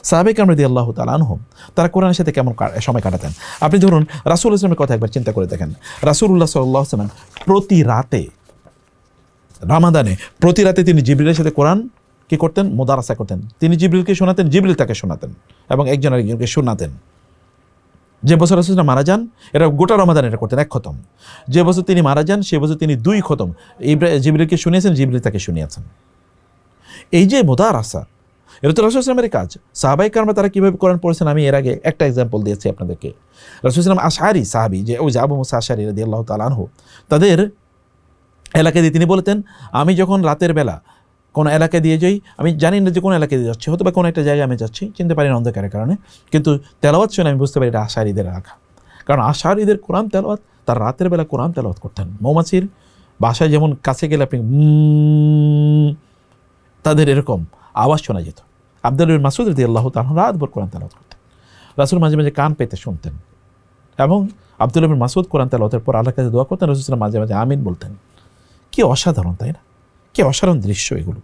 সাহাবে কেরাম রাদিয়াল্লাহু তাআলা আনহুম তারা কোরআনের সাথে কেমন সময় কাটাতেন। আপনি ধরুন রাসূল ইসলামের কথা একবার চিন্তা করে দেখেন। রাসূলুল্লাহ সাল্লাল্লাহু আলাইহি ওয়াসাল্লাম প্রতি রাতে রমাদানে প্রতি রাতে তিনি জিবরিলের সাথে কোরআন কি করতেন? মুদারাসা করতেন। তিনি জিবরিলকে শোনাতেন, জিবরিল তাকে শোনাতেন এবং একজন আরেকজনকে শোনাতেন। যে বছর রাসূল মারা যান, এটা গোটা রমাদান এটা করতেন 1 খতম। যে বছর তিনি মারা যান সে বছর তিনি 2 খতম জিবরিলকে শুনিয়েছেন, জিবরিল তাকে শুনিয়েছেন। এই যে মুদারাসা, এটা তো রাসূল ইসলামের কাজ। সাহাবায়ে কেরাম তারা কীভাবে কোরআন পড়েছেন আমি এর আগে একটা এক্সাম্পল দিয়েছি আপনাদেরকে। রাসূল ইসলাম আশআরি সাহাবী, যে ওই যে আবু মুসা আশআরি রাদিয়াল্লাহু তাআলা আনহু, তাদের এলাকা দিয়ে তিনি বলতেন, আমি যখন রাতের বেলা কোনো এলাকা দিয়ে যাই, আমি জানি না যে কোনো এলাকা দিয়ে যাচ্ছি, হয়তো বা কোনো একটা জায়গায় আমি যাচ্ছি, চিনতে পারি না অন্ধকারের কারণে, কিন্তু তেলাওয়াত শুনে আমি বুঝতে পারি এটা আশআরিদের এলাকা। কারণ আশআরিদের কোরআন তেলাওয়াত, তার রাতের বেলা কোরআন তেলাওয়াত করতেন। মৌমাছির বাসায় যেমন কাছে গেলে আপনি তাদের এরকম আওয়াজ শোনা যেত। আব্দুল্লাহ বিন মাসউদ রাদিয়াল্লাহু তাআলা রাতভর কোরআন তেলাওয়াত করতেন। রাসূল মাঝে মাঝে কান পেতে শুনতেন এবং আব্দুল্লাহ বিন মাসউদ কোরআন তেলাওয়াতের পর আল্লাহর কাছে দোয়া করতেন, রাসূল মাঝে মাঝে আমিন বলতেন। কি অসাধারণ, তাই না? কি অসাধারণ দৃশ্য এগুলো।